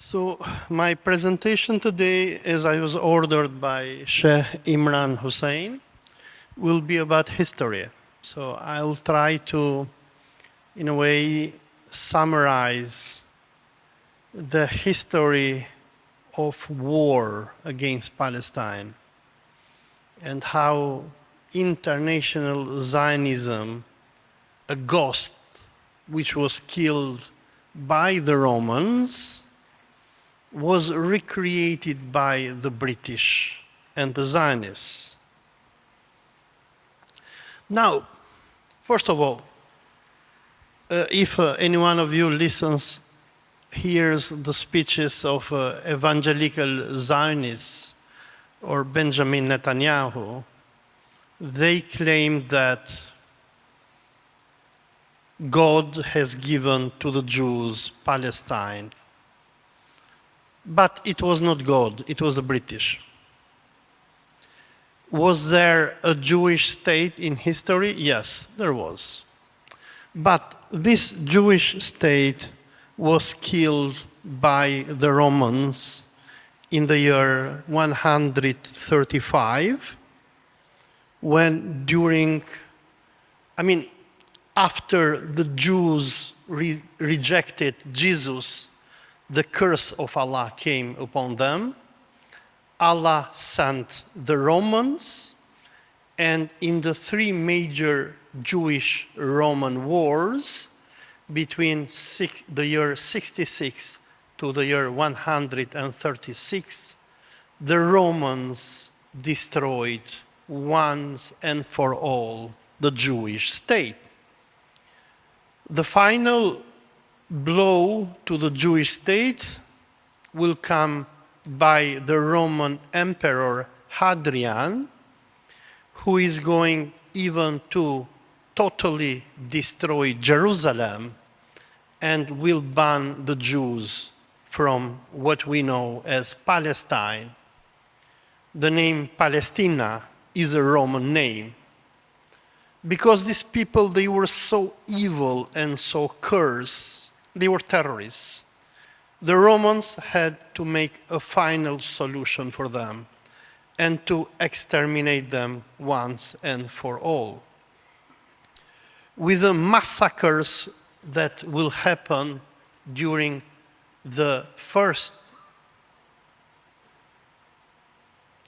So my presentation today, as I was ordered by Sheikh Imran Hussein, will be about history. So I'll try to, in a way, summarize the history of war against Palestine and how international Zionism, a ghost which was killed by the Romans, was recreated by the British and the Zionists. Now, first of all, if any one of you listens, hears the speeches of evangelical Zionists or Benjamin Netanyahu, they claim that God has given to the Jews Palestine. But it was not God, it was the British. Was there a Jewish state in history? Yes, there was. But this Jewish state was killed by the Romans in the year 135, when after the Jews rejected Jesus, the curse of Allah came upon them. Allah sent the Romans, and in the three major Jewish-Roman wars between the year 66 to the year 136, the Romans destroyed once and for all the Jewish state. The final blow to the Jewish state will come by the Roman Emperor Hadrian, who is going even to totally destroy Jerusalem and will ban the Jews from what we know as Palestine. The name Palestina is a Roman name, because these people, they were so evil and so cursed. They were terrorists. The Romans had to make a final solution for them and to exterminate them once and for all. With the massacres that will happen during the first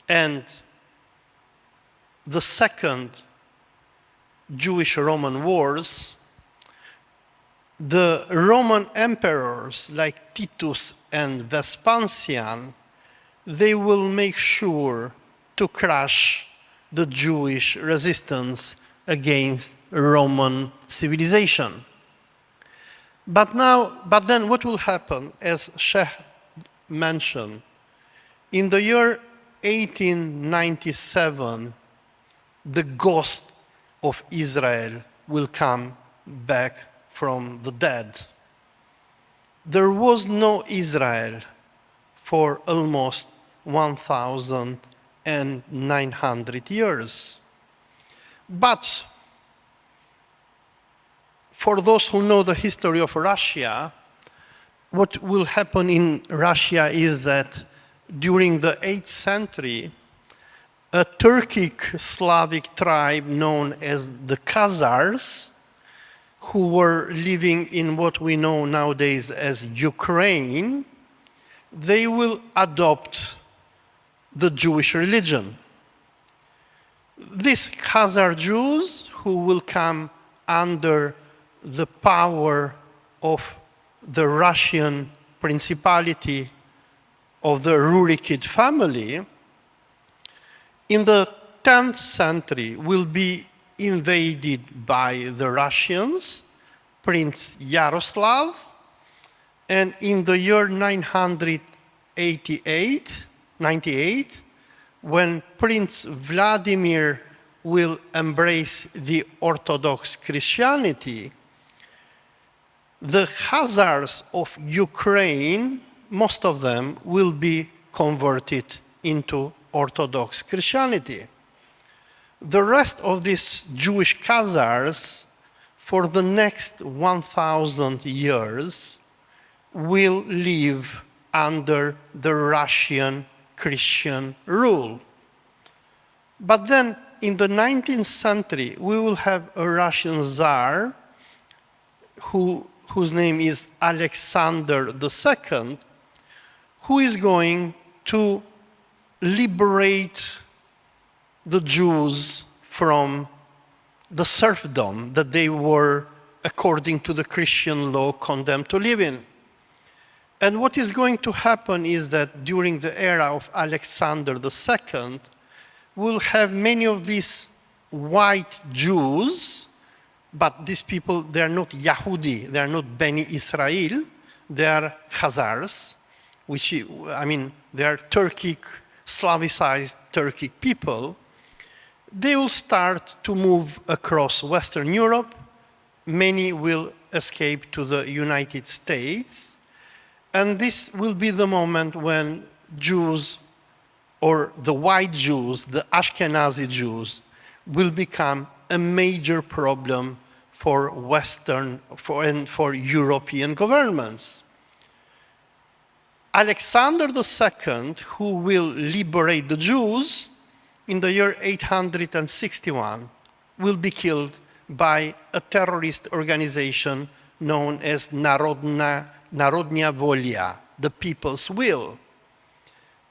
and the second Jewish-Roman wars, the Roman emperors like Titus and Vespasian, they will make sure to crush the Jewish resistance against Roman civilization. But then what will happen, as Sheikh mentioned, in the year 1897, the ghost of Israel will come back from the dead. There was no Israel for almost 1,900 years. But for those who know the history of Russia, what will happen in Russia is that during the 8th century, a Turkic Slavic tribe known as the Khazars, who were living in what we know nowadays as Ukraine, they will adopt the Jewish religion. These Khazar Jews, who will come under the power of the Russian principality of the Rurikid family, in the 10th century will be invaded by the Russians, Prince Yaroslav, and in the year 998, when Prince Vladimir will embrace the Orthodox Christianity, the Khazars of Ukraine, most of them will be converted into Orthodox Christianity. The rest of these Jewish Khazars, for the next 1,000 years, will live under the Russian Christian rule. But then in the 19th century, we will have a Russian Tsar whose name is Alexander II, who is going to liberate the Jews from the serfdom that they were, according to the Christian law, condemned to live in. And what is going to happen is that during the era of Alexander II, we'll have many of these white Jews, but these people, they are not Yahudi, they are not Beni Israel, they are Khazars, which, I mean, they are Turkic, Slavicized Turkic people. They will start to move across Western Europe. Many will escape to the United States. And this will be the moment when Jews, or the white Jews, the Ashkenazi Jews, will become a major problem for Western and for European governments. Alexander II, who will liberate the Jews in the year 861, will be killed by a terrorist organization known as Narodnya Volia, the people's will.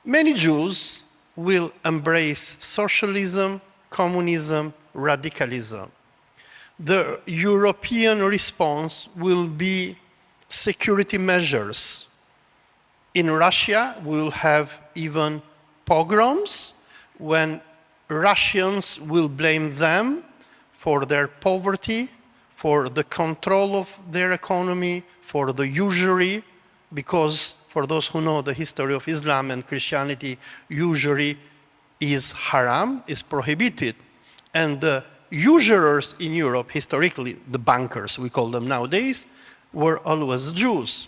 Many Jews will embrace socialism, communism, radicalism. The European response will be security measures. In Russia, we will have even pogroms when Russians will blame them for their poverty, for the control of their economy, for the usury, because for those who know the history of Islam and Christianity, usury is haram, is prohibited. And the usurers in Europe, historically, the bankers, we call them nowadays, were always Jews.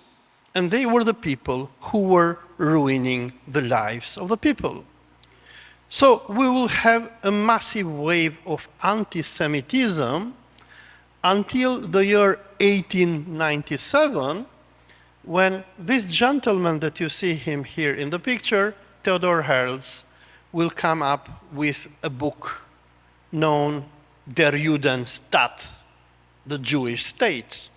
And they were the people who were ruining the lives of the people. So we will have a massive wave of anti-Semitism until the year 1897, when this gentleman that you see him here in the picture, Theodor Herzl, will come up with a book known Der Judenstaat, the Jewish state.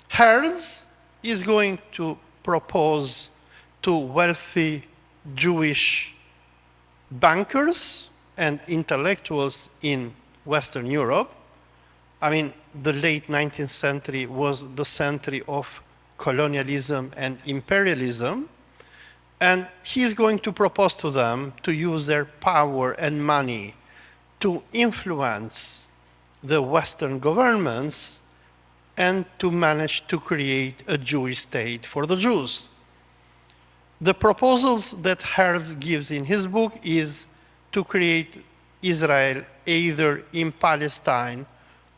Herzl is going to propose to wealthy Jewish bankers and intellectuals in Western Europe. I mean, the late 19th century was the century of colonialism and imperialism. And he's going to propose to them to use their power and money to influence the Western governments and to manage to create a Jewish state for the Jews. The proposals that Herzl gives in his book is to create Israel either in Palestine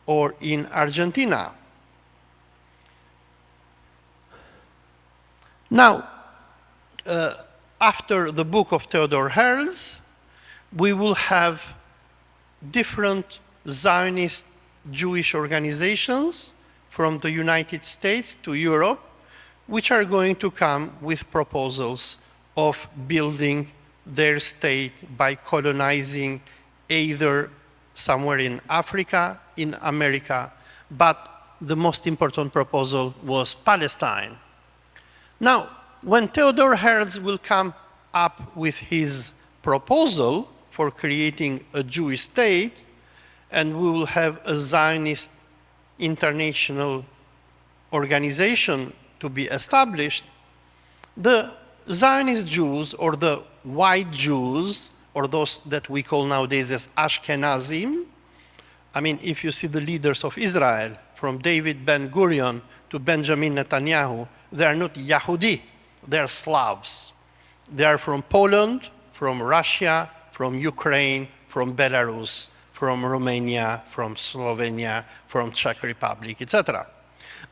or in Argentina. Now, after the book of Theodor Herzl, we will have different Zionist Jewish organizations from the United States to Europe, which are going to come with proposals of building their state by colonizing either somewhere in Africa, in America, but the most important proposal was Palestine. Now, when Theodor Herzl will come up with his proposal for creating a Jewish state, and we will have a Zionist international organization to be established, the Zionist Jews, or the white Jews, or those that we call nowadays as Ashkenazim, I mean, if you see the leaders of Israel, from David Ben-Gurion to Benjamin Netanyahu, they are not Yahudi, they are Slavs. They are from Poland, from Russia, from Ukraine, from Belarus, from Romania, from Slovenia, from Czech Republic, etc.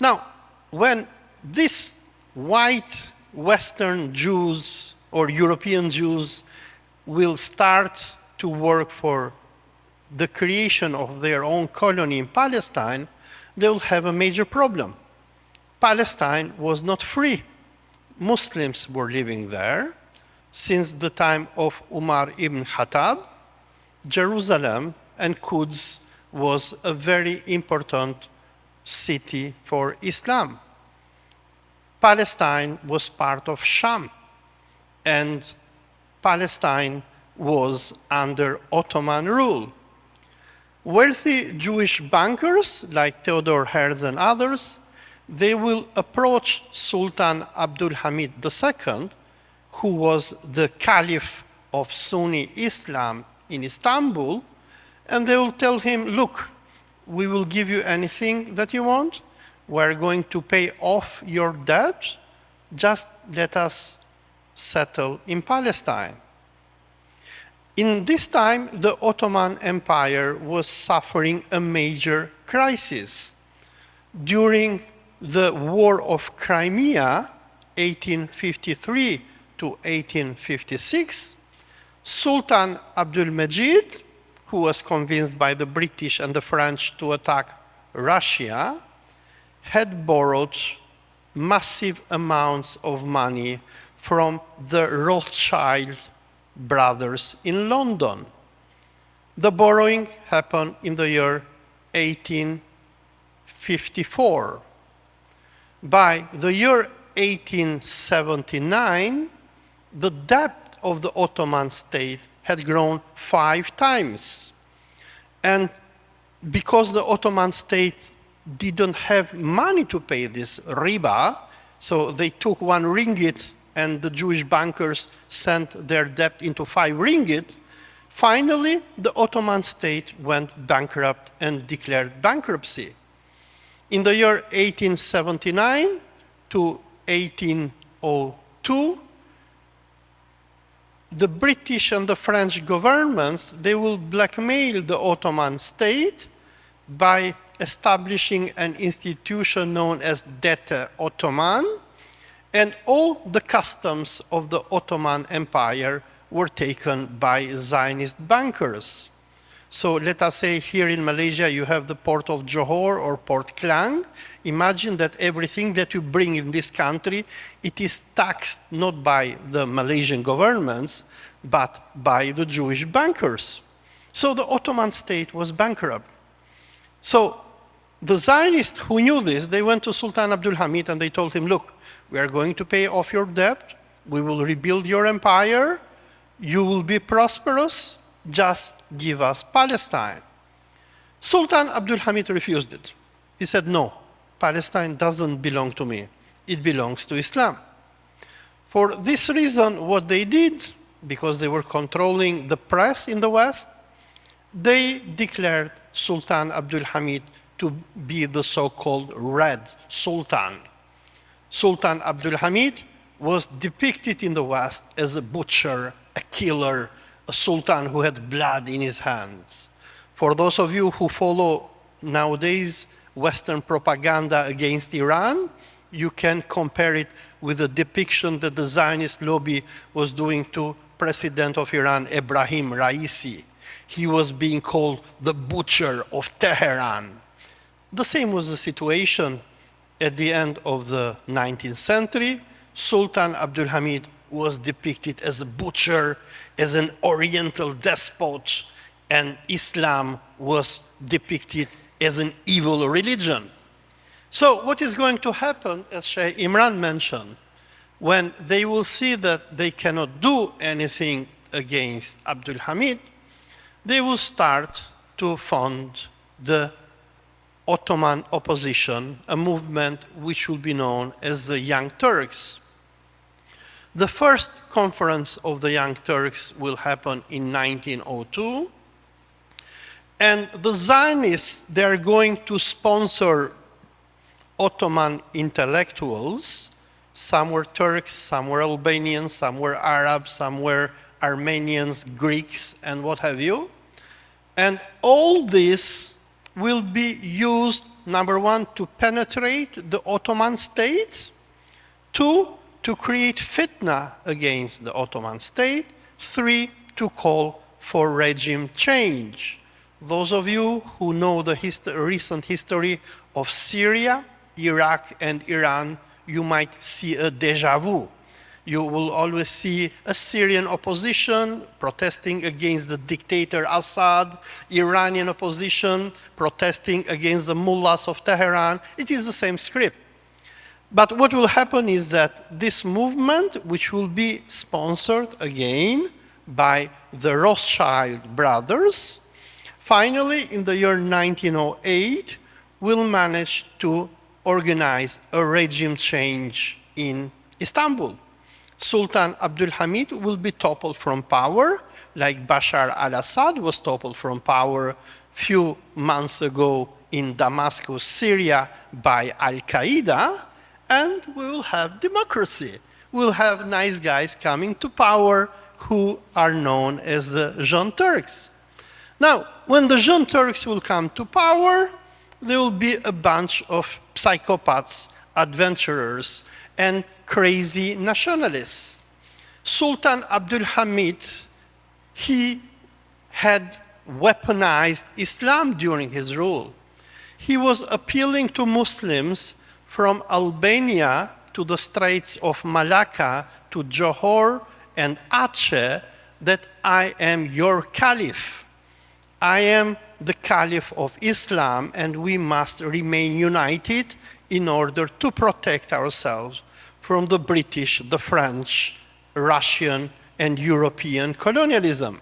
Now, when these white Western Jews or European Jews will start to work for the creation of their own colony in Palestine, they will have a major problem. Palestine was not free. Muslims were living there. Since the time of Umar ibn Khattab, Jerusalem and Quds was a very important city for Islam. Palestine was part of Sham, and Palestine was under Ottoman rule. Wealthy Jewish bankers like Theodor Herz and others, they will approach Sultan Abdul Hamid II, who was the Caliph of Sunni Islam in Istanbul, and they will tell him, look, we will give you anything that you want. We're going to pay off your debt. Just let us settle in Palestine. In this time, the Ottoman Empire was suffering a major crisis. During the War of Crimea, 1853 to 1856, Sultan Abdul-Majid, who was convinced by the British and the French to attack Russia, had borrowed massive amounts of money from the Rothschild brothers in London. The borrowing happened in the year 1854. By the year 1879, the debt of the Ottoman state had grown 5 times. And because the Ottoman state didn't have money to pay this riba, so they took 1 ringgit and the Jewish bankers sent their debt into 5 ringgit, finally the Ottoman state went bankrupt and declared bankruptcy. In the year 1879 to 1802, the British and the French governments, they will blackmail the Ottoman state by establishing an institution known as Dette Ottoman, and all the customs of the Ottoman Empire were taken by Zionist bankers. So let us say here in Malaysia you have the port of Johor or Port Klang. Imagine that everything that you bring in this country, it is taxed not by the Malaysian governments, but by the Jewish bankers. So the Ottoman state was bankrupt. So the Zionists who knew this, they went to Sultan Abdul Hamid and they told him, look, we are going to pay off your debt, we will rebuild your empire, you will be prosperous, just give us Palestine. Sultan Abdul Hamid refused it. He said, no, Palestine doesn't belong to me, it belongs to Islam. For this reason, what they did, because they were controlling the press in the West, they declared Sultan Abdul Hamid to be the so-called Red Sultan. Sultan Abdul Hamid was depicted in the West as a butcher, a killer, a sultan who had blood in his hands. For those of you who follow nowadays Western propaganda against Iran, you can compare it with the depiction that the Zionist lobby was doing to President of Iran, Ebrahim Raisi. He was being called the butcher of Tehran. The same was the situation at the end of the 19th century. Sultan Abdul Hamid was depicted as a butcher, as an oriental despot, and Islam was depicted as an evil religion. So what is going to happen, as Sheikh Imran mentioned, when they will see that they cannot do anything against Abdul Hamid, they will start to fund the Ottoman opposition, a movement which will be known as the Young Turks. The first conference of the Young Turks will happen in 1902, and the Zionists, they are going to sponsor Ottoman intellectuals. Some were Turks, some were Albanians, some were Arabs, some were Armenians, Greeks, and what have you. And all this will be used, number one, to penetrate the Ottoman state, 2, to create fitna against the Ottoman state, 3, to call for regime change. Those of you who know the recent history of Syria, Iraq, and Iran, you might see a déjà vu. You will always see a Syrian opposition protesting against the dictator Assad, Iranian opposition protesting against the mullahs of Tehran. It is the same script. But what will happen is that this movement, which will be sponsored again by the Rothschild brothers, finally in the year 1908 will manage to organize a regime change in Istanbul. Sultan Abdul Hamid will be toppled from power, like Bashar al-Assad was toppled from power few months ago in Damascus, Syria by Al-Qaeda, and we will have democracy. We'll have nice guys coming to power who are known as the Jeune Turks. Now, when the Jeune Turks will come to power, there will be a bunch of psychopaths, adventurers, and crazy nationalists. Sultan Abdul Hamid, he had weaponized Islam during his rule. He was appealing to Muslims from Albania to the Straits of Malacca to Johor and Aceh that I am your caliph. I am the caliph of Islam and we must remain united in order to protect ourselves from the British, the French, Russian, and European colonialism.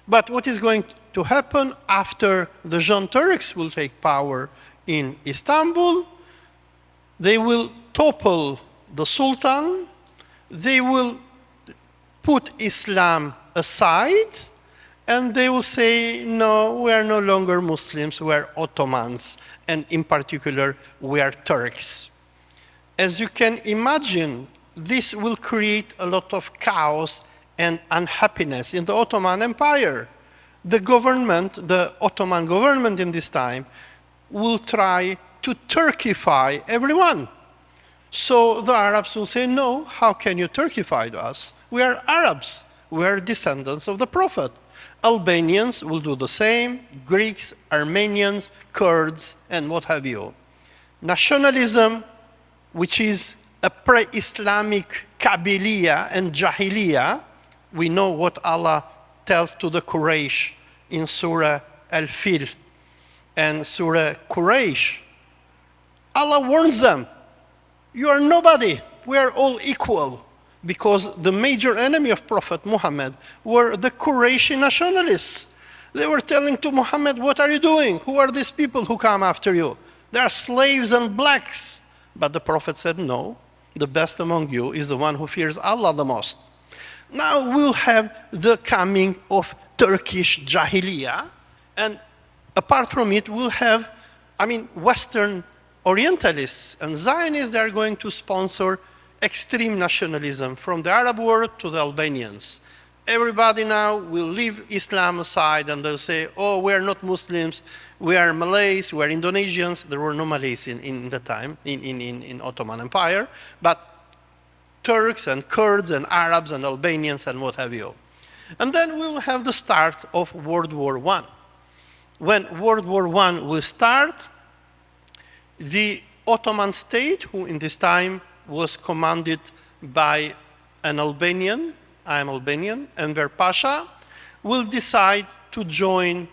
But what is going to happen after the Jeune Turks will take power in Istanbul? They will topple the Sultan, they will put Islam aside, and they will say, no, we are no longer Muslims, we are Ottomans, and in particular, we are Turks. As you can imagine, this will create a lot of chaos and unhappiness in the Ottoman Empire. The government, the Ottoman government in this time, will try to Turkify everyone. So the Arabs will say, no, how can you Turkify us? We are Arabs, we are descendants of the Prophet. Albanians will do the same, Greeks, Armenians, Kurds, and what have you. Nationalism, which is a pre-Islamic Kabiliya and Jahiliya, we know what Allah tells to the Quraysh in Surah Al-Fil and Surah Quraysh. Allah warns them, you are nobody, we are all equal. Because the major enemy of Prophet Muhammad were the Qurayshi nationalists. They were telling to Muhammad, what are you doing? Who are these people who come after you? They are slaves and blacks. But the Prophet said, no, the best among you is the one who fears Allah the most. Now we'll have the coming of Turkish Jahiliya, and apart from it, we'll have, Western Orientalists and Zionists. They are going to sponsor extreme nationalism from the Arab world to the Albanians. Everybody now will leave Islam aside and they'll say, oh, we are not Muslims, we are Malays, we are Indonesians. There were no Malays in the time, in Ottoman Empire, but Turks and Kurds and Arabs and Albanians and what have you. And then we'll have the start of World War I. When World War I will start, the Ottoman state, who in this time was commanded by an Albanian, I am Albanian, Enver Pasha, will decide to join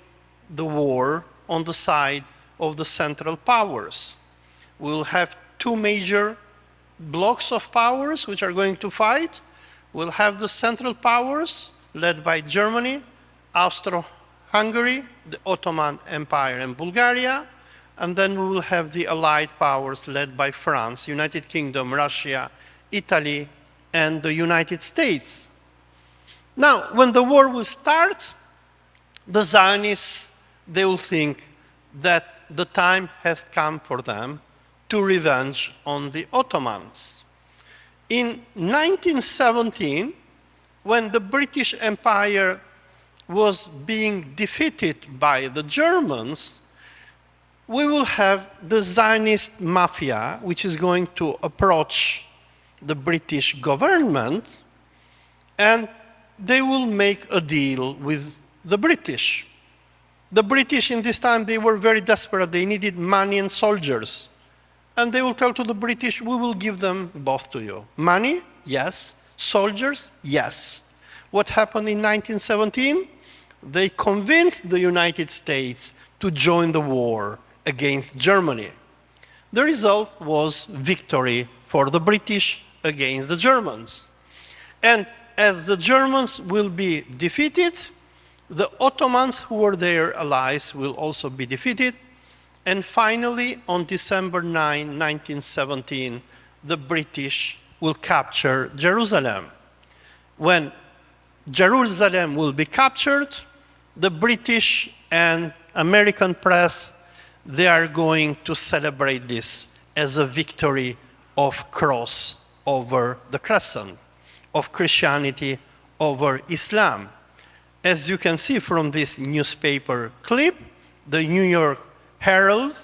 the war on the side of the Central Powers. We'll have two major blocks of powers which are going to fight. We'll have the Central Powers led by Germany, Austro-Hungary, the Ottoman Empire, and Bulgaria. And then we will have the Allied powers led by France, United Kingdom, Russia, Italy, and the United States. Now, when the war will start, the Zionists, they will think that the time has come for them to revenge on the Ottomans. In 1917, when the British Empire was being defeated by the Germans, we will have the Zionist mafia, which is going to approach the British government, and they will make a deal with the British. The British in this time, they were very desperate. They needed money and soldiers. And they will tell to the British, we will give them both to you. Money? Yes. Soldiers? Yes. What happened in 1917? They convinced the United States to join the war against Germany. The result was victory for the British against the Germans. And as the Germans will be defeated, the Ottomans, who were their allies, will also be defeated. And finally, on December 9, 1917, the British will capture Jerusalem. When Jerusalem will be captured, the British and American press, they are going to celebrate this as a victory of cross over the crescent, of Christianity over Islam. As you can see from this newspaper clip, the New York Herald,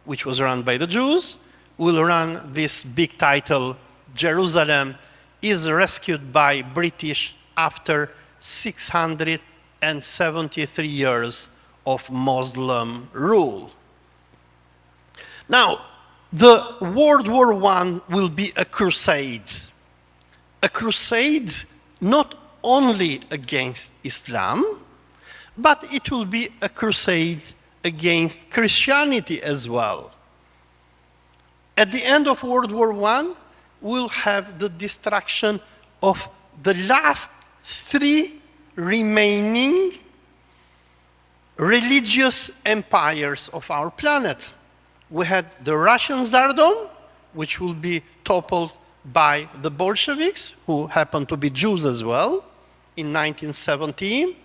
which was run by the Jews, will run this big title, Jerusalem is rescued by British after 673 years of Muslim rule. Now, the World War I will be a crusade not only against Islam, but it will be a crusade against Christianity as well. At the end of World War I, we'll have the destruction of the last three remaining religious empires of our planet. We had the Russian Tsardom, which will be toppled by the Bolsheviks, who happen to be Jews as well, in 1917.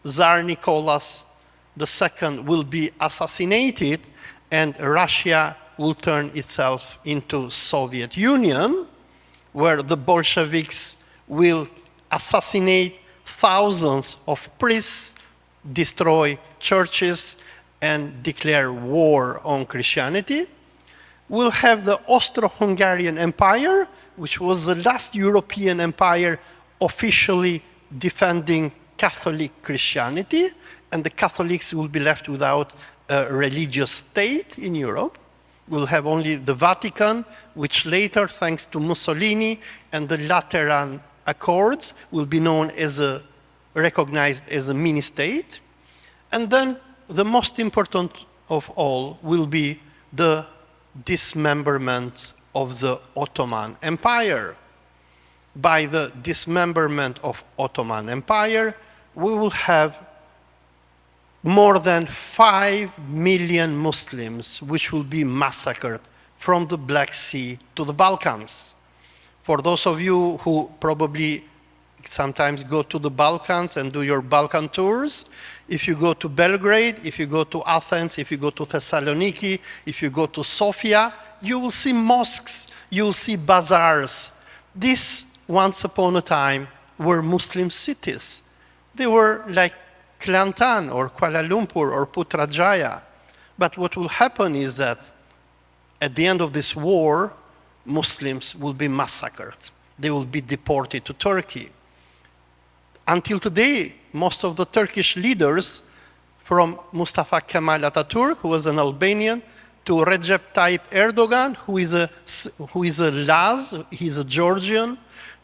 Tsar Nicholas II will be assassinated, and Russia will turn itself into Soviet Union, where the Bolsheviks will assassinate thousands of priests, destroy churches, and declare war on Christianity. We'll have the Austro-Hungarian Empire, which was the last European empire officially defending Catholic Christianity, and the Catholics will be left without a religious state in Europe. We'll have only the Vatican, which later, thanks to Mussolini and the Lateran Accords, will be recognized as a mini-state. And then the most important of all will be the dismemberment of the Ottoman Empire. By the dismemberment of Ottoman Empire, we will have more than 5 million Muslims which will be massacred from the Black Sea to the Balkans. For those of you who probably sometimes go to the Balkans and do your Balkan tours, if you go to Belgrade, if you go to Athens, if you go to Thessaloniki, if you go to Sofia, you will see mosques, you will see bazaars. These, once upon a time, were Muslim cities. They were like Kelantan or Kuala Lumpur or Putrajaya. But what will happen is that at the end of this war, Muslims will be massacred. They will be deported to Turkey. Until today, most of the Turkish leaders, from Mustafa Kemal Atatürk, who was an Albanian, to Recep Tayyip Erdogan, who is a Laz, he's a Georgian,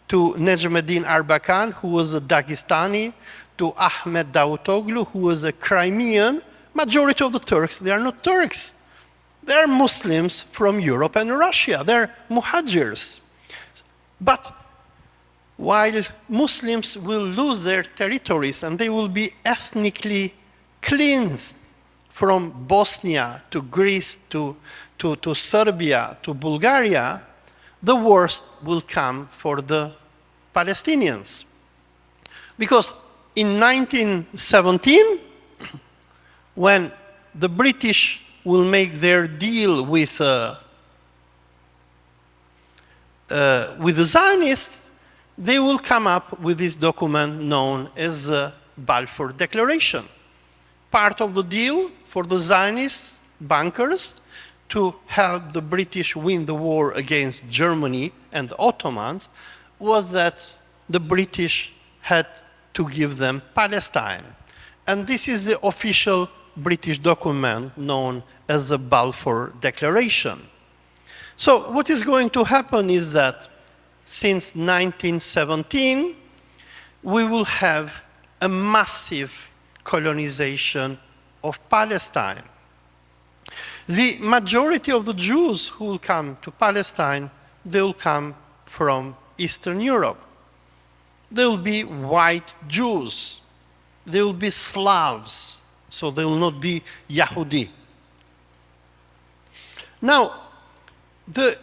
to Necmettin Erbakan, who was a Dagestani, to Ahmet Davutoglu, who was a Crimean, majority of the Turks, they are not Turks. They are Muslims from Europe and Russia. They're muhajirs. But while Muslims will lose their territories and they will be ethnically cleansed from Bosnia to Greece to Serbia to Bulgaria, the worst will come for the Palestinians. Because in 1917, when the British will make their deal with the Zionists, they will come up with this document known as the Balfour Declaration. Part of the deal for the Zionist bankers to help the British win the war against Germany and the Ottomans was that the British had to give them Palestine. And this is the official British document known as the Balfour Declaration. So what is going to happen is that since 1917, we will have a massive colonization of Palestine. The majority of the Jews who will come to Palestine, they will come from Eastern Europe. They will be white Jews. They will be Slavs, so they will not be Yahudi. Now, the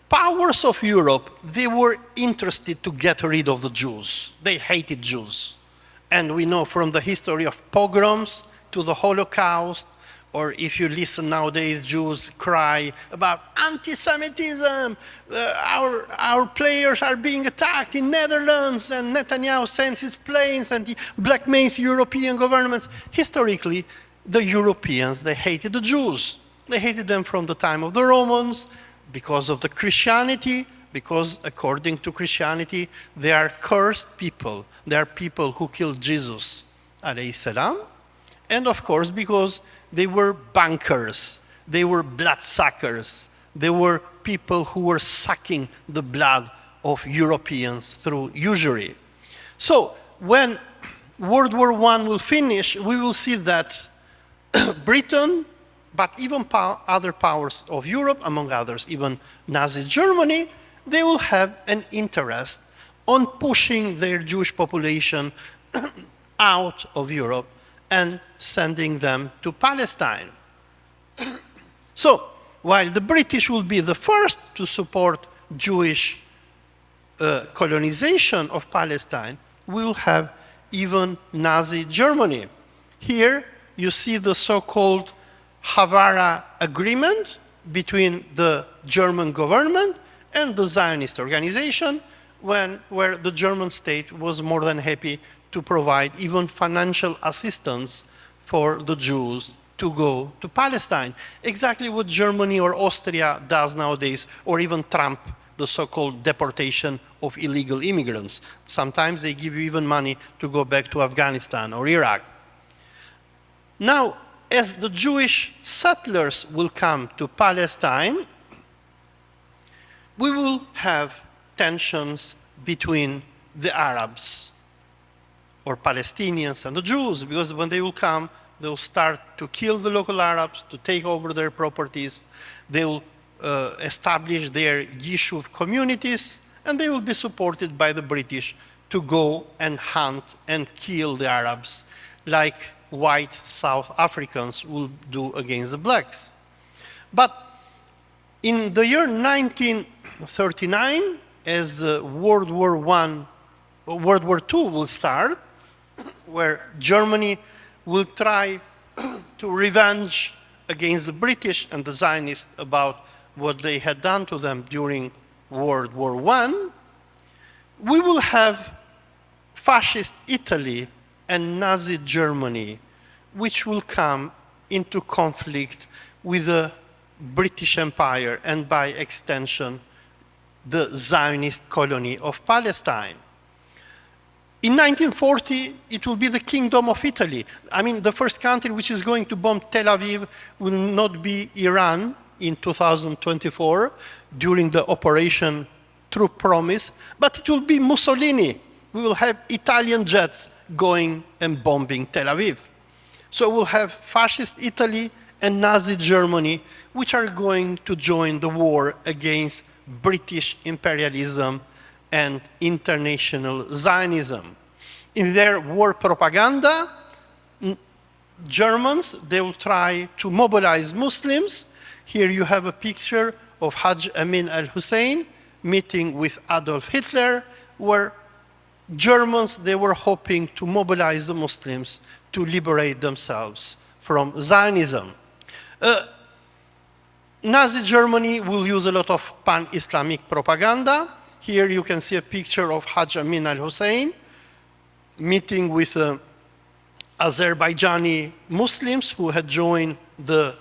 powers of Europe, they were interested to get rid of the Jews. They hated Jews. And we know from the history of pogroms to the Holocaust, or if you listen nowadays, Jews cry about anti-Semitism. Our players are being attacked in Netherlands, and Netanyahu sends his planes and he blackmails European governments. Historically, the Europeans, they hated the Jews. They hated them from the time of the Romans because of the Christianity, because according to Christianity, they are cursed people. They are people who killed Jesus, alayhi salam. And of course, because they were bankers, they were bloodsuckers, they were people who were sucking the blood of Europeans through usury. So when World War I will finish, we will see that Britain, but even other powers of Europe, among others, even Nazi Germany, they will have an interest on pushing their Jewish population out of Europe and sending them to Palestine. So, while the British will be the first to support Jewish colonization of Palestine, we will have even Nazi Germany. Here, you see the so-called Havara Agreement between the German government and the Zionist organization, where the German state was more than happy to provide even financial assistance for the Jews to go to Palestine. Exactly what Germany or Austria does nowadays, or even Trump, the so-called deportation of illegal immigrants. Sometimes they give you even money to go back to Afghanistan or Iraq. Now, as the Jewish settlers will come to Palestine, we will have tensions between the Arabs or Palestinians and the Jews, because when they will come, they will start to kill the local Arabs, to take over their properties. They will establish their Yishuv communities, and they will be supported by the British to go and hunt and kill the Arabs, like white South Africans will do against the blacks. But in the year 1939, as World War II will start, where Germany will try to revenge against the British and the Zionists about what they had done to them during World War I, we will have fascist Italy and Nazi Germany, which will come into conflict with the British Empire and by extension, the Zionist colony of Palestine. In 1940, it will be the Kingdom of Italy. I mean, the first country which is going to bomb Tel Aviv will not be Iran in 2024 during the Operation True Promise, but it will be Mussolini. We will have Italian jets going and bombing Tel Aviv. So we'll have fascist Italy and Nazi Germany, which are going to join the war against British imperialism and international Zionism. In their war propaganda, Germans, they will try to mobilize Muslims. Here you have a picture of Hajj Amin al-Hussein meeting with Adolf Hitler, where Germans, they were hoping to mobilize the Muslims to liberate themselves from Zionism. Nazi Germany will use a lot of pan-Islamic propaganda. Here you can see a picture of Hajj Amin al-Hussein meeting with Azerbaijani Muslims who had joined the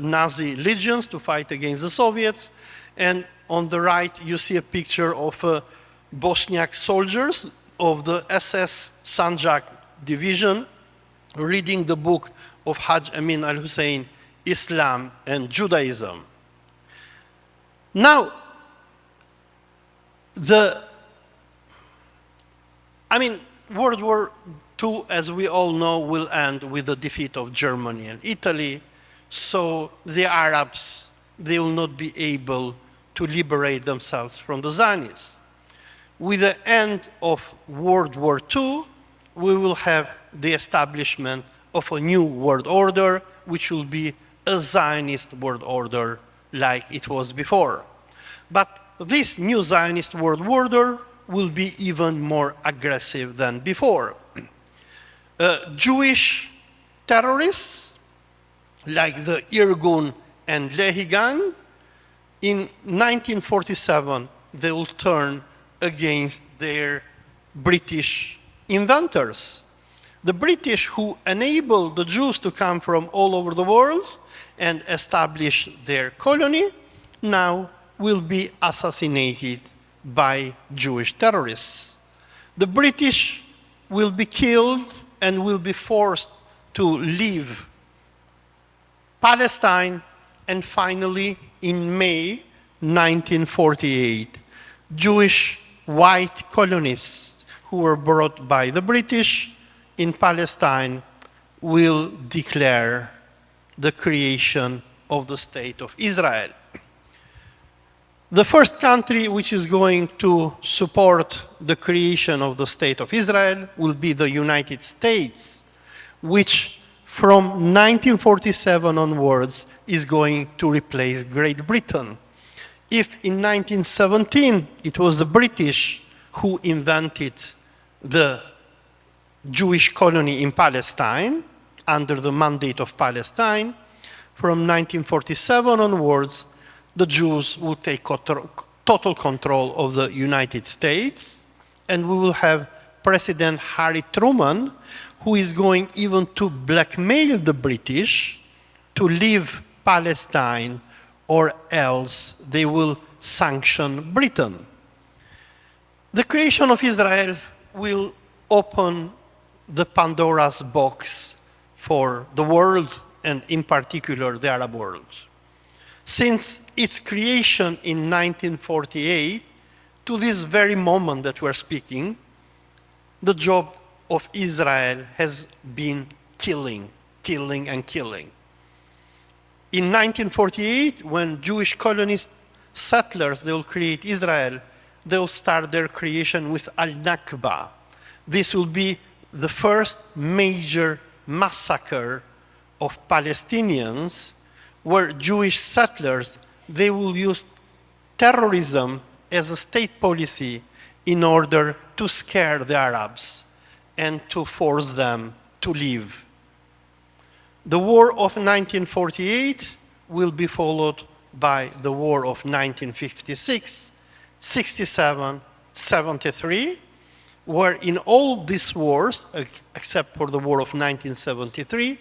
Nazi legions to fight against the Soviets. And on the right, you see a picture of Bosniak soldiers of the SS Sanjak division reading the book of Hajj Amin al-Hussein, Islam and Judaism. Now, World War II, as we all know, will end with the defeat of Germany and Italy. So the Arabs, they will not be able to liberate themselves from the Zionists. With the end of World War II, we will have the establishment of a new world order, which will be a Zionist world order like it was before. But this new Zionist world order will be even more aggressive than before. Jewish terrorists, like the Irgun and Lehi gang, in 1947, they will turn against their British inventors. The British who enabled the Jews to come from all over the world and establish their colony now will be assassinated by Jewish terrorists. The British will be killed and will be forced to leave Palestine, and finally, in May 1948, Jewish white colonists who were brought by the British in Palestine will declare the creation of the State of Israel. The first country which is going to support the creation of the State of Israel will be the United States, which from 1947 onwards is going to replace Great Britain. If in 1917 it was the British who invented the Jewish colony in Palestine under the Mandate of Palestine, from 1947 onwards, the Jews will take total control of the United States, and we will have President Harry Truman, who is going even to blackmail the British to leave Palestine, or else they will sanction Britain. The creation of Israel will open the Pandora's box for the world, and in particular the Arab world. Since its creation in 1948, to this very moment that we're speaking, the job of Israel has been killing, and killing. In 1948, when Jewish colonist settlers, they will create Israel, they will start their creation with Al-Nakba. This will be the first major massacre of Palestinians, where Jewish settlers, they will use terrorism as a state policy in order to scare the Arabs and to force them to leave. The war of 1948 will be followed by the war of 1956, 67, 73, where in all these wars, except for the war of 1973,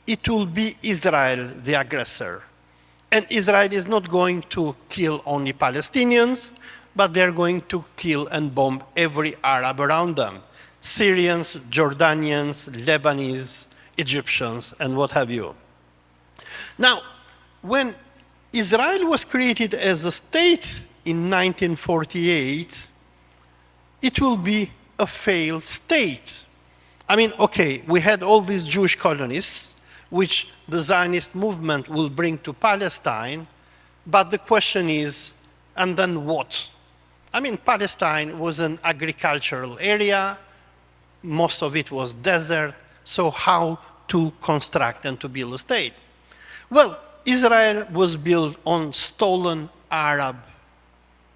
it will be Israel the aggressor. And Israel is not going to kill only Palestinians, but they're going to kill and bomb every Arab around them. Syrians, Jordanians, Lebanese, Egyptians, and what have you. Now, when Israel was created as a state in 1948, it will be a failed state. I mean, okay, we had all these Jewish colonies, which the Zionist movement will bring to Palestine, but the question is, and then what? I mean, Palestine was an agricultural area, most of it was desert, so how to construct and to build a state? Well, Israel was built on stolen Arab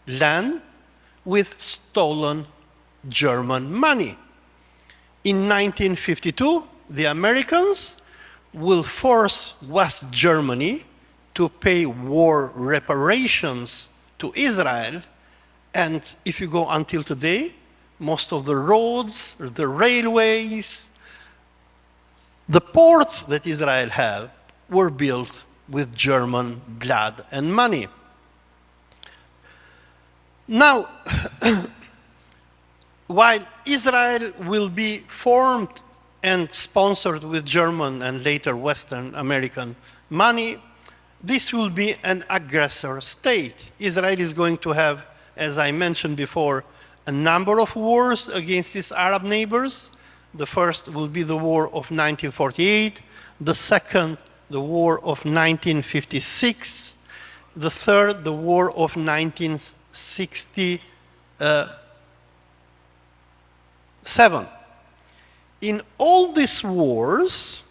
land with stolen German money. In 1952, the Americans will force West Germany to pay war reparations to Israel, and if you go until today, most of the roads, the railways, the ports that Israel had were built with German blood and money. Now, while Israel will be formed and sponsored with German and later Western American money, this will be an aggressor state. Israel is going to have, as I mentioned before, a number of wars against its Arab neighbors. The first will be the war of 1948, the second, the war of 1956, the third, the war of 1967. In all these wars,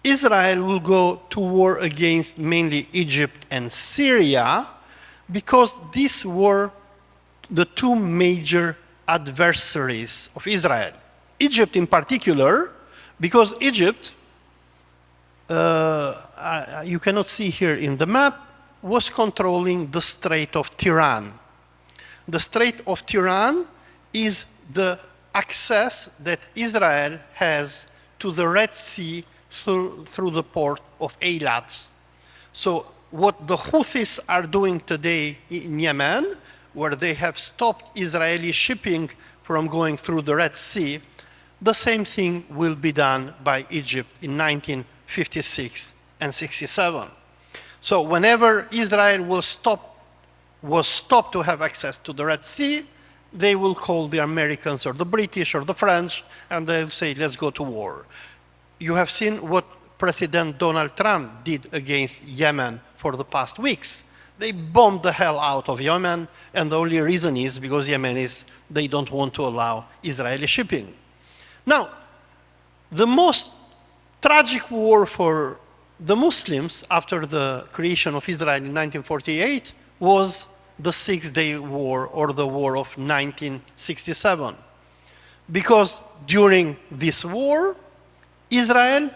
Israel will go to war against mainly Egypt and Syria because these were the two major adversaries of Israel. Egypt in particular, because Egypt, you cannot see here in the map, was controlling the Strait of Tiran. The Strait of Tiran is the access that Israel has to the Red Sea through the port of Eilat. So what the Houthis are doing today in Yemen, where they have stopped Israeli shipping from going through the Red Sea, the same thing will be done by Egypt in 1956 and 67. So whenever Israel was stopped to have access to the Red Sea, they will call the Americans or the British or the French, and they'll say, let's go to war. You have seen what President Donald Trump did against Yemen for the past weeks. They bombed the hell out of Yemen, and the only reason is because they don't want to allow Israeli shipping. Now, the most tragic war for the Muslims after the creation of Israel in 1948 was the Six-Day War, or the War of 1967. Because during this war, Israel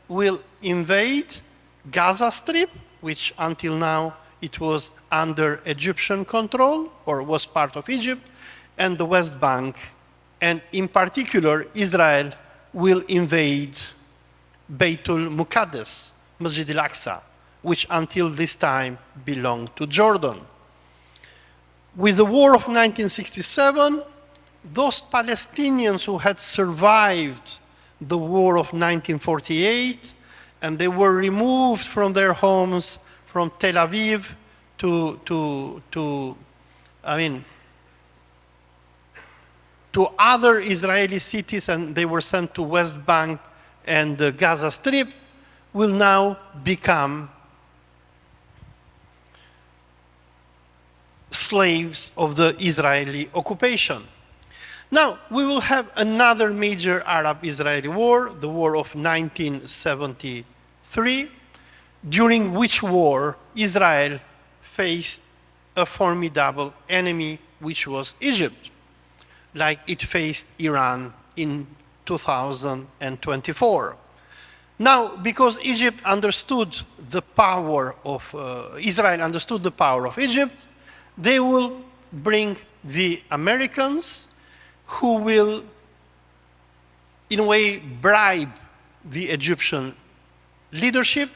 will invade Gaza Strip, which until now it was under Egyptian control, or was part of Egypt, and the West Bank. And in particular, Israel will invade Beitul Muqaddas, Masjid al-Aqsa, which until this time belonged to Jordan. With the war of 1967, those Palestinians who had survived the war of 1948, and they were removed from their homes from Tel Aviv to other Israeli cities, and they were sent to West Bank and the Gaza Strip, will now become slaves of the Israeli occupation. Now, we will have another major Arab-Israeli war, the war of 1973, during which war Israel faced a formidable enemy, which was Egypt, like it faced Iran in 2024. Now, because Egypt understood the power of, Israel understood the power of Egypt, they will bring the Americans, who will, in a way, bribe the Egyptian leadership.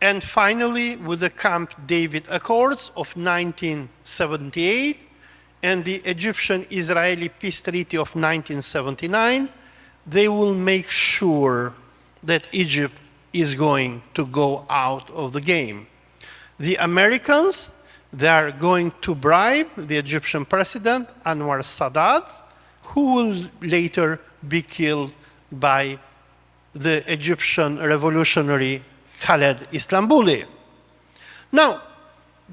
And finally, with the Camp David Accords of 1978 and the Egyptian-Israeli Peace Treaty of 1979, they will make sure that Egypt is going to go out of the game. The Americans, they are going to bribe the Egyptian president, Anwar Sadat, who will later be killed by the Egyptian revolutionary Khaled Istanbuli. Now,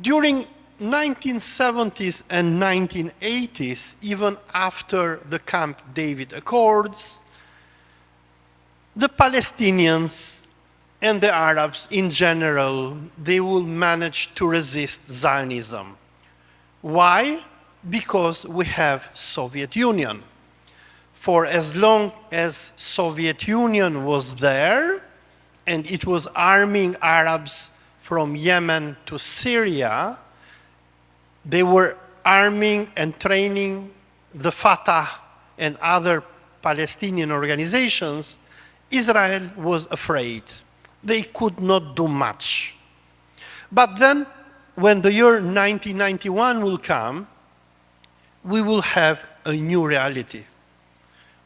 during 1970s and 1980s, even after the Camp David Accords, the Palestinians and the Arabs in general, they will manage to resist Zionism. Why? Because we have Soviet Union. For as long as Soviet Union was there, and it was arming Arabs from Yemen to Syria, they were arming and training the Fatah and other Palestinian organizations. Israel was afraid. They could not do much. But then, when the year 1991 will come, we will have a new reality.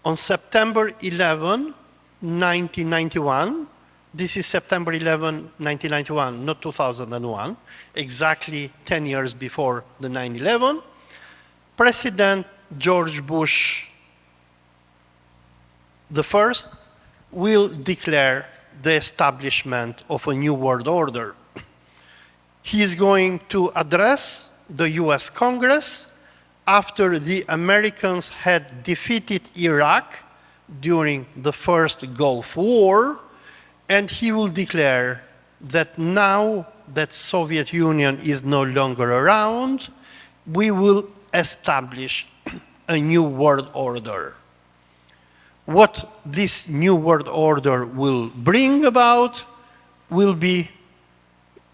On September 11, 1991, This is September 11, 1991, not 2001, exactly 10 years before the 9/11. President George Bush the first will declare the establishment of a new world order. He is going to address the US Congress after the Americans had defeated Iraq during the first Gulf War, and he will declare that now that Soviet Union is no longer around, we will establish a new world order. What this new world order will bring about will be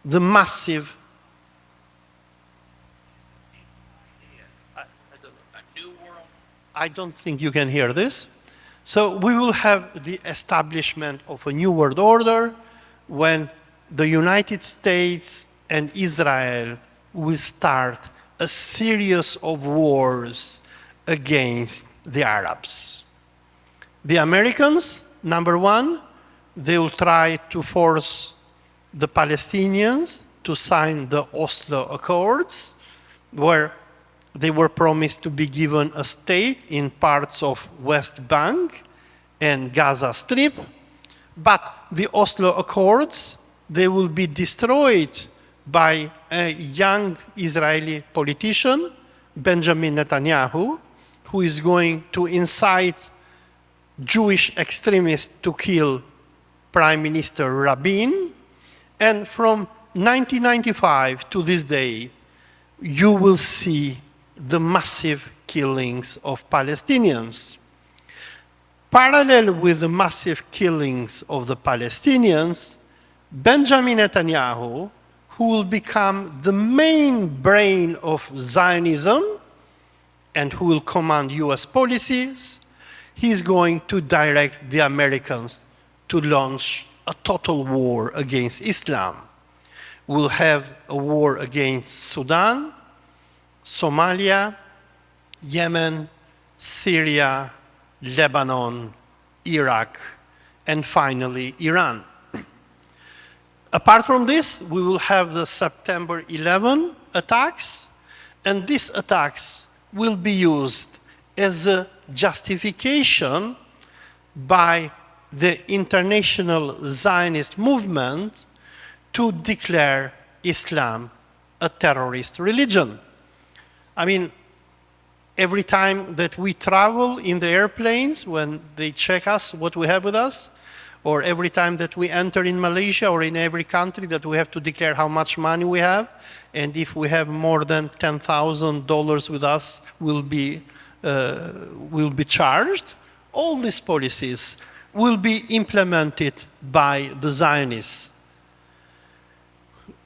the massive I don't think you can hear this. So we will have the establishment of a new world order when the United States and Israel will start a series of wars against the Arabs. The Americans, number one, they will try to force the Palestinians to sign the Oslo Accords, where they were promised to be given a state in parts of West Bank and Gaza Strip. But the Oslo Accords, they will be destroyed by a young Israeli politician, Benjamin Netanyahu, who is going to incite Jewish extremists to kill Prime Minister Rabin. And from 1995 to this day, you will see the massive killings of Palestinians. Parallel with the massive killings of the Palestinians, Benjamin Netanyahu, who will become the main brain of Zionism and who will command US policies, he's going to direct the Americans to launch a total war against Islam. We'll have a war against Sudan, Somalia, Yemen, Syria, Lebanon, Iraq, and finally Iran. Apart from this, we will have the September 11 attacks, and these attacks will be used as a justification by the international Zionist movement to declare Islam a terrorist religion. I mean, every time that we travel in the airplanes, when they check us, what we have with us, or every time that we enter in Malaysia or in every country that we have to declare how much money we have, and if we have more than $10,000 with us, we'll be charged. All these policies will be implemented by the Zionists,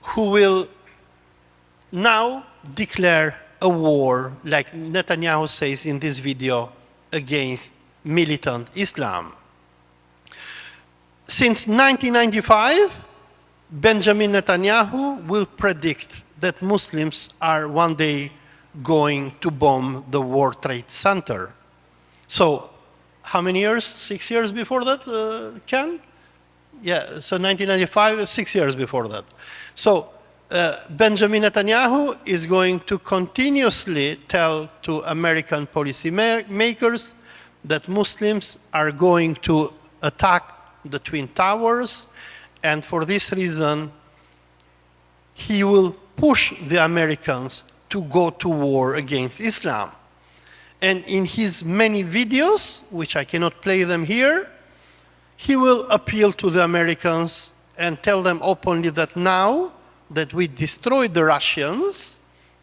who will now declare a war, like Netanyahu says in this video, against militant Islam. Since 1995, Benjamin Netanyahu will predict that Muslims are one day going to bomb the World Trade Center. So, how many years? 6 years before that, Ken? Yeah, so 1995, 6 years before that. So, Benjamin Netanyahu is going to continuously tell to American policymakers that Muslims are going to attack the Twin Towers, and for this reason, he will push the Americans to go to war against Islam. And in his many videos, which I cannot play them here, he will appeal to the Americans and tell them openly that now that we destroyed the Russians,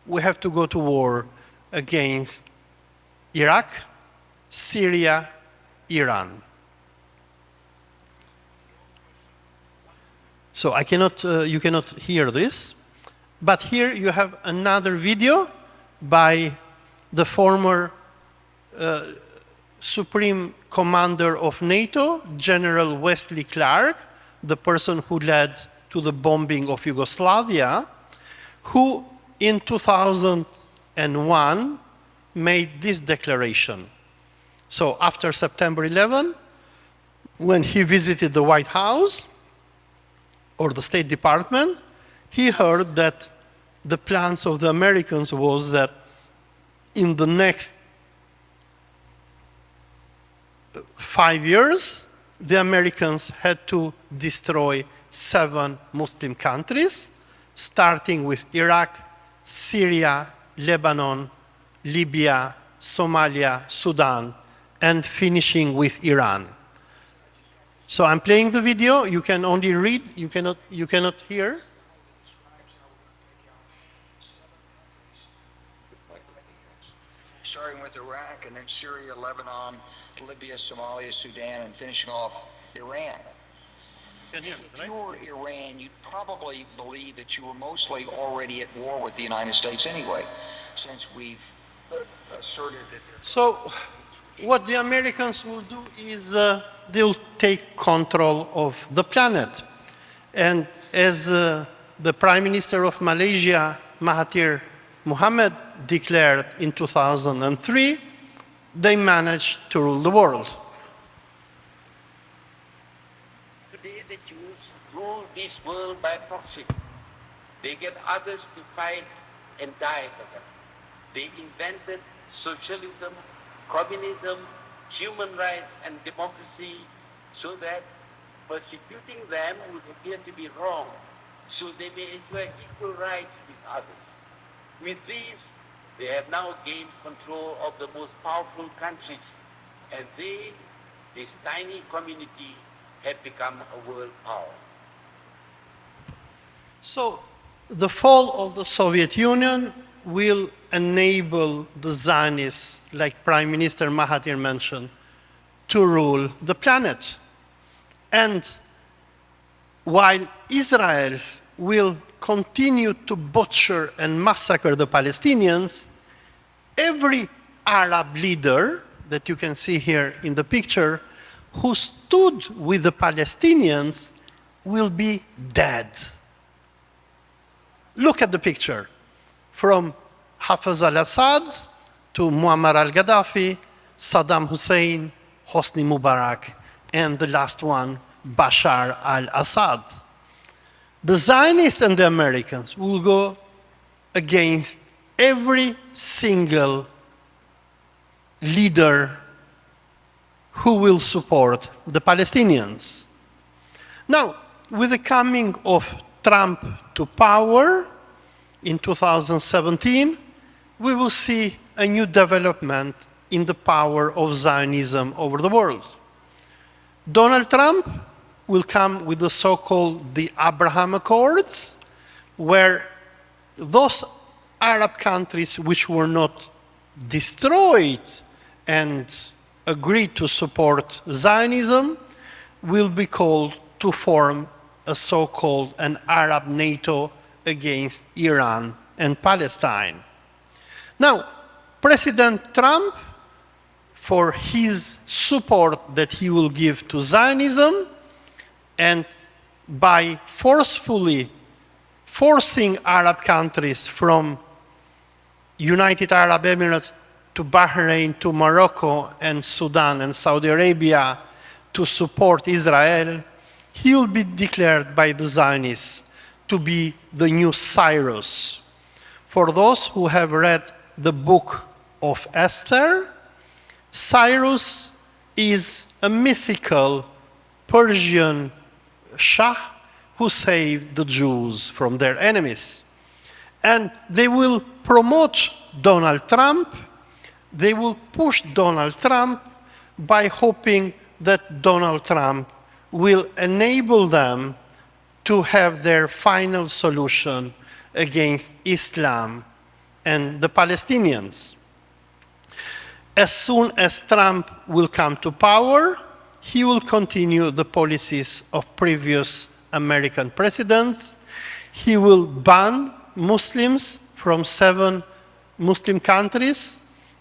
we have to go to war against Iraq, Syria, Iran. So I cannot, you cannot hear this, but here you have another video by the former Supreme Commander of NATO, General Wesley Clark, the person who led to the bombing of Yugoslavia, who in 2001 made this declaration. So after September 11, when he visited the White House, or the State Department, he heard that the plans of the Americans was that in the next 5 years, the Americans had to destroy 7 Muslim countries, starting with Iraq, Syria, Lebanon, Libya, Somalia, Sudan, and finishing with Iran. So I'm playing the video. You can only read. You cannot hear. Starting with Iraq and then Syria, Lebanon, Libya, Somalia, Sudan, and finishing off Iran. If you were Iran, you'd probably believe that you were mostly already at war with the United States anyway, since we've asserted that there's... So what the Americans will do is they'll take control of the planet. And as the Prime Minister of Malaysia, Mahathir Mohamad, declared in 2003, they managed to rule the world. Today the Jews rule this world by proxy. They get others to fight and die for them. They invented socialism, communism, human rights and democracy so that persecuting them would appear to be wrong, so they may enjoy equal rights with others. With these, they have now gained control of the most powerful countries, and they, this tiny community, have become a world power. So the fall of the Soviet Union will enable the Zionists, like Prime Minister Mahathir mentioned, to rule the planet. And while Israel will continue to butcher and massacre the Palestinians, every Arab leader that you can see here in the picture who stood with the Palestinians will be dead. Look at the picture. From Hafez al-Assad to Muammar al-Gaddafi, Saddam Hussein, Hosni Mubarak, and the last one, Bashar al-Assad. The Zionists and the Americans will go against every single leader who will support the Palestinians. Now, with the coming of Trump to power in 2017, we will see a new development in the power of Zionism over the world. Donald Trump will come with the so-called the Abraham Accords, where those Arab countries which were not destroyed and agreed to support Zionism will be called to form a so-called an Arab NATO against Iran and Palestine. Now, President Trump, for his support that he will give to Zionism, and by forcefully forcing Arab countries from United Arab Emirates to Bahrain, to Morocco and Sudan and Saudi Arabia to support Israel, he will be declared by the Zionists to be the new Cyrus. For those who have read the book of Esther, Cyrus is a mythical Persian Shah who saved the Jews from their enemies. And they will promote Donald Trump, they will push Donald Trump by hoping that Donald Trump will enable them to have their final solution against Islam and the Palestinians. As soon as Trump will come to power, he will continue the policies of previous American presidents. He will ban Muslims from 7 Muslim countries,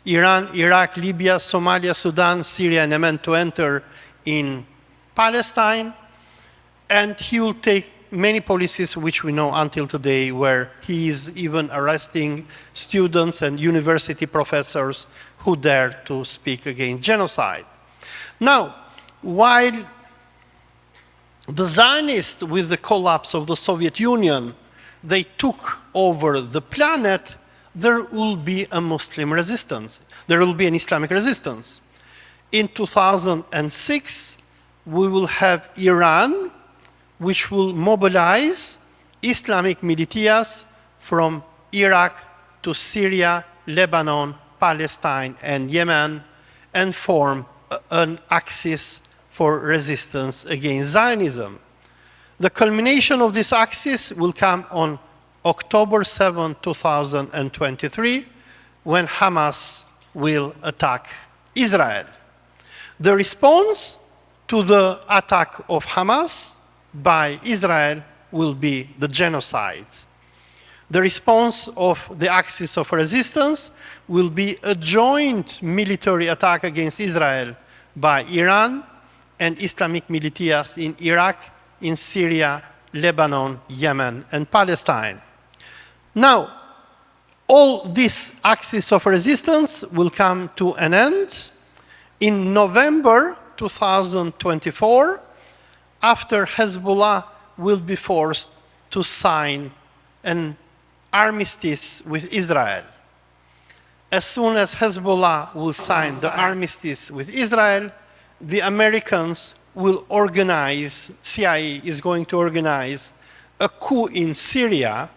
Iran, Iraq, Libya, Somalia, Sudan, Syria, and Yemen, to enter in Palestine. And he will take many policies which we know until today, where he is even arresting students and university professors who dare to speak against genocide. Now, while the Zionists, with the collapse of the Soviet Union, they took over the planet, there will be a Muslim resistance. There will be an Islamic resistance. In 2006, we will have Iran, which will mobilize Islamic militias from Iraq to Syria, Lebanon, Palestine, and Yemen, and form an axis for resistance against Zionism. The culmination of this axis will come on October 7, 2023, when Hamas will attack Israel. The response to the attack of Hamas by Israel will be the genocide. The response of the axis of resistance will be a joint military attack against Israel by Iran and Islamic militias in Iraq, in Syria, Lebanon, Yemen, and Palestine. Now, all this axis of resistance will come to an end in November 2024, after Hezbollah will be forced to sign an armistice with Israel. As soon as Hezbollah will sign the armistice with Israel, the Americans will organize, CIA is going to organize a coup in Syria,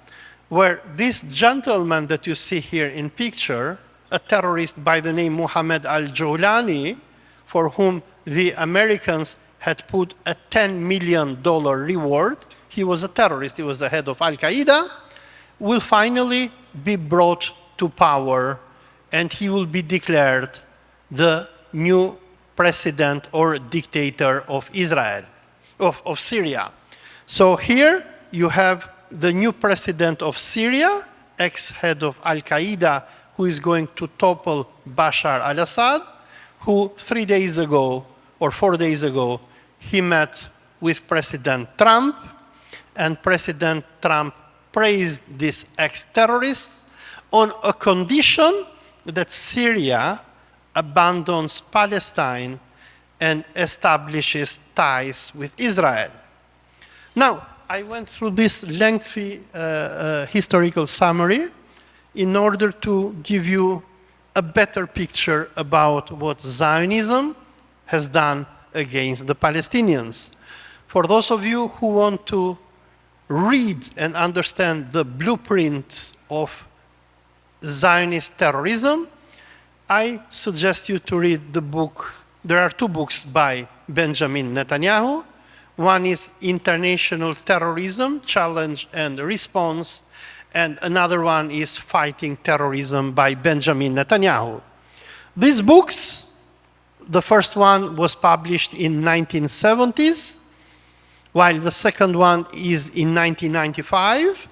where this gentleman that you see here in picture, a terrorist by the name Mohammed al-Jawlani, for whom the Americans had put a $10 million reward, he was a terrorist, he was the head of Al-Qaeda, will finally be brought to power, and he will be declared the new president or dictator of Israel, of Syria. So here you have the new president of Syria, ex-head of Al-Qaeda, who is going to topple Bashar al-Assad, who 3 days ago, or 4 days ago, he met with President Trump, and President Trump praised this ex-terrorist on a condition that Syria abandons Palestine and establishes ties with Israel. Now, I went through this lengthy historical summary in order to give you a better picture about what Zionism has done against the Palestinians. For those of you who want to read and understand the blueprint of Zionist terrorism, I suggest you to read the book. There are 2 books by Benjamin Netanyahu. One is International Terrorism, Challenge and Response, and another one is Fighting Terrorism by Benjamin Netanyahu. These books, the first one was published in 1970s, while the second one is in 1995.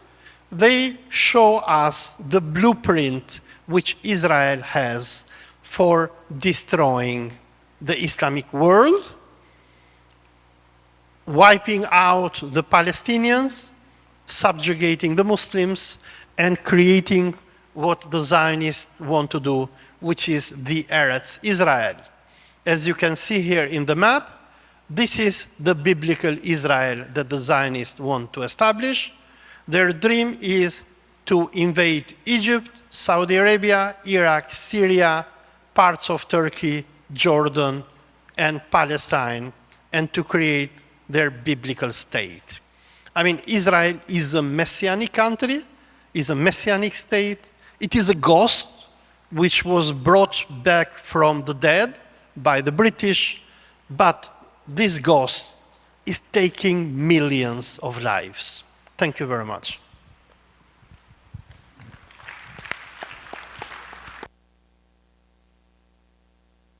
They show us the blueprint which Israel has for destroying the Islamic world, wiping out the Palestinians, subjugating the Muslims, and creating what the Zionists want to do, which is the Eretz Israel. As you can see here in the map, this is the biblical Israel that the Zionists want to establish. Their dream is to invade Egypt, Saudi Arabia, Iraq, Syria, parts of Turkey, Jordan, and Palestine, and to create their biblical state. I mean, Israel is a messianic country, is a messianic state. It is a ghost which was brought back from the dead by the British, but this ghost is taking millions of lives. Thank you very much.